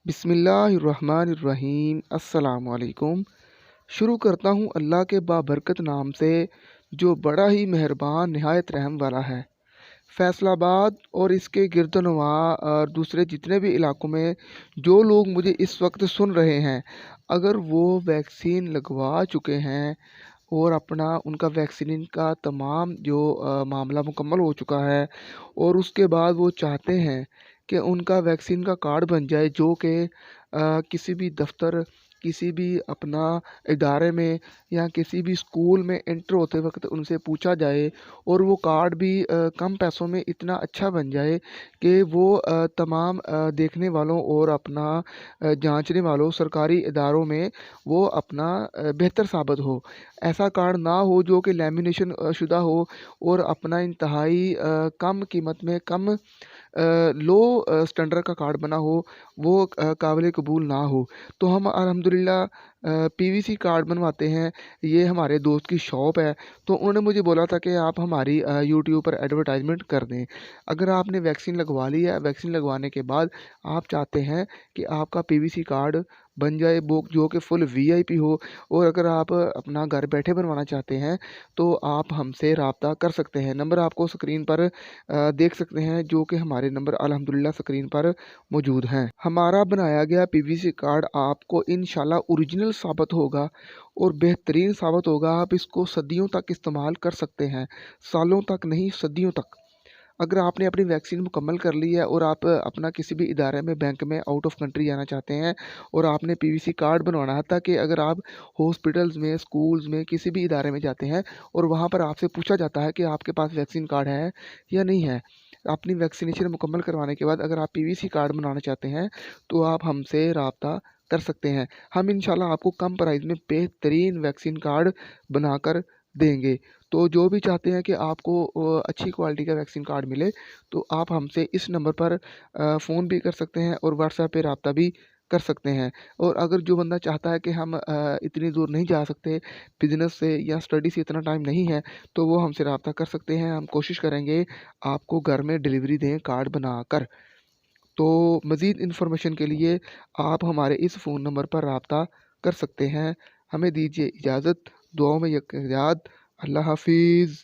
बिस्मिल्लाहिर्रहमानिर्रहीम। अस्सलाम वालेकुम। शुरू करता हूँ अल्लाह के बाबरकत नाम से जो बड़ा ही मेहरबान नहायत रहम वाला है। फैसलाबाद और इसके गिरदोनवा और दूसरे जितने भी इलाकों में जो लोग मुझे इस वक्त सुन रहे हैं, अगर वो वैक्सीन लगवा चुके हैं और अपना उनका वैक्सीन का तमाम जो मामला मुकम्मल हो चुका है और उसके बाद वो चाहते हैं कि उनका वैक्सीन का कार्ड बन जाए, जो कि किसी भी दफ्तर, किसी भी अपना इदारे में या किसी भी स्कूल में एंटर होते वक्त उनसे पूछा जाए और वो कार्ड भी कम पैसों में इतना अच्छा बन जाए कि वो तमाम देखने वालों और अपना जांचने वालों सरकारी इदारों में वो अपना बेहतर साबित हो। ऐसा कार्ड ना हो जो कि लैमिनेशन शुदा हो और अपना इंतहाई कम कीमत में कम लो स्टैंडर्ड का कार्ड बना हो, वो काबिल कबूल ना हो। तो हम अल्हम्दुलिल्लाह पीवीसी कार्ड बनवाते हैं। ये हमारे दोस्त की शॉप है, तो उन्होंने मुझे बोला था कि आप हमारी यूट्यूब पर एडवर्टाइजमेंट कर दें। अगर आपने वैक्सीन लगवा ली है, वैक्सीन लगवाने के बाद आप चाहते हैं कि आपका पीवीसी कार्ड बन जाए, वो जो कि फुल वीआईपी हो, और अगर आप अपना घर बैठे बनवाना चाहते हैं तो आप हमसे रब्ता कर सकते हैं। नंबर आपको स्क्रीन पर देख सकते हैं, जो कि हमारे नंबर अल्हम्दुलिल्लाह स्क्रीन पर मौजूद हैं। हमारा बनाया गया पीवीसी कार्ड आपको इंशाल्लाह ओरिजिनल साबित होगा और बेहतरीन साबित होगा। आप इसको सदियों तक इस्तेमाल कर सकते हैं, सालों तक नहीं, सदियों तक। अगर आपने अपनी वैक्सीन मुकम्मल कर ली है और आप अपना किसी भी इदारे में, बैंक में आउट ऑफ कंट्री जाना चाहते हैं और आपने पीवीसी कार्ड बनवाना है, ताकि अगर आप हॉस्पिटल्स में, स्कूल्स में, किसी भी इदारे में जाते हैं और वहाँ पर आपसे पूछा जाता है कि आपके पास वैक्सीन कार्ड है या नहीं है, अपनी वैक्सीनेशन मुकम्मल करवाने के बाद अगर आप पीवीसी कार्ड बनाना चाहते हैं तो आप हमसे रब्ता कर सकते हैं। हम इंशाल्लाह आपको कम प्राइस में बेहतरीन वैक्सीन कार्ड बनाकर देंगे। तो जो भी चाहते हैं कि आपको अच्छी क्वालिटी का वैक्सीन कार्ड मिले, तो आप हमसे इस नंबर पर फ़ोन भी कर सकते हैं और व्हाट्सएप पे रब्ता भी कर सकते हैं। और अगर जो बंदा चाहता है कि हम इतनी दूर नहीं जा सकते, बिज़नेस से या स्टडी से इतना टाइम नहीं है, तो वो हमसे रब्ता कर सकते हैं। हम कोशिश करेंगे आपको घर में डिलीवरी दें कार्ड बनाकर। तो मज़ीद इन्फॉर्मेशन के लिए आप हमारे इस फ़ोन नंबर पर रब्ता कर सकते हैं। हमें दीजिए इजाज़त। दुआओं में याद। अल्लाह हाफ़िज़।